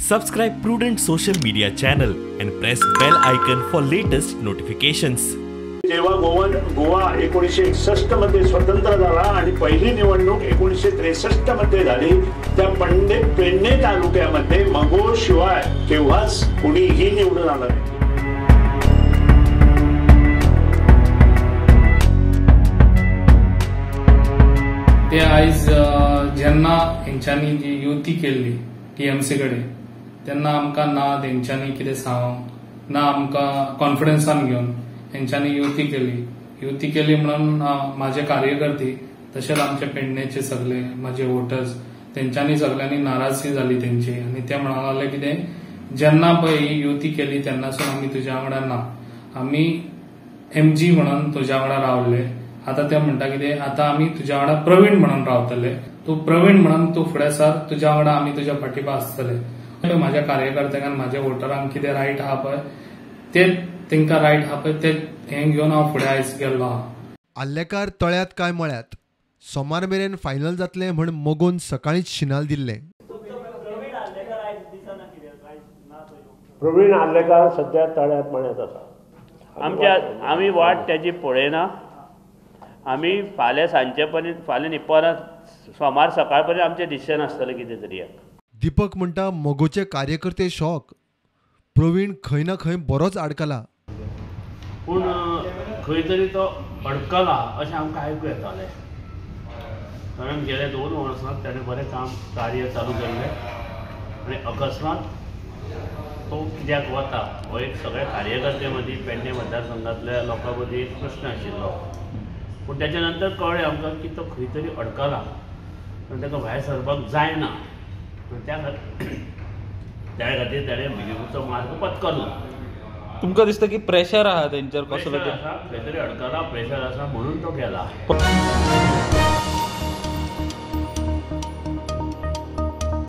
Subscribe Prudent social media channel and press bell icon for latest notifications. जेव्हा गोवा 1961 मध्ये स्वतंत्र झाला आणि पहिली निवडणूक 1963 मध्ये झाली, त्या पेडणे तालुक्यामध्ये मगो शिवाय केव्हाच कुणीही निवडून आलं नाही. ते आयज जेन्ना हेंच्यांनी जी युती केल्ली टीएमसी कडेन तेन्ना आमकां ना तेंच्यांनी कितें सांगूंक ना आमकां कॉन्फिडन्सान घेवन हेंच्यांनी युती केली म्हणून माझे कार्यकर्ते तशेंच आमचे पेडणेचे सगळे माझे वोटर्स तेंच्यांनी सगळ्यांनी नाराजगी जाली तेंची आनी ते म्हणूंक लागले कितें जेन्ना पळय ही युती केली तेन्नासून आमी तुज्या वांगडा ना, आमी एमजी म्हणून तुज्या वांगडा रावले. आता ते म्हणटा कितें आता आमी तुज्या वांगडा प्रवीण म्हणून रावतले, तूं प्रवीण म्हणून तूं फुडें सर, तुज्या वांगडा आमी तुज्या फाटीबा आसतले. म्हाज्या कार्यकर्त्यांक आनी म्हाज्या वोटरांक कितें रायट आहा पळय ते तांकां रायट आहा पळय ते हें घेवन हांव फुडें आयज गेल्लो आहा. आल्लेकार तळ्यात काय मळ्यात सोमार मेरेन फायनल जातले म्हण मोगोन सकाळींच शिनाल दिल्ले. प्रवीण आल्लेकार सध्या तळ्यात मळ्यात आसा. आमी वाट त्याची पळयना. आमी फाल्यां सांजचे पर्यंत फाल्यां न्ही परत सोमार सकाळ पर्यंत आमचें डिसिजन आसतलें कितें तरी. दीपक म्हणटा मोगोचे कार्यकर्ते शॉक, प्रवीण खंय ना खंय बरोच आडकला. पूण खंय तरी तो अडकला अशें आमकां आयकूं येतालें, कारण गेल्या 2 वर्सांत ताणें बरें कार्य चालू केल्लें आनी अकस्मात तो कित्याक वता हो एक सगळ्या कार्यकर्ते मदीं पेडणे मतदारसंघांतल्या लोकां मदीं एक प्रश्न आशिल्लो. पूण तेच्या नंतर कळ्ळें आमकां की तो खंय तरी अडकला आनी ताका भायर सरपाक जायना. त्या खातीर ताणें बिजेपीचो मार्ग पत्करलो. तुमकां दिसता की प्रेशर आहा तेंचेर कसलो खंय तरी अडकला, प्रेशर आसा म्हणून तो गेला.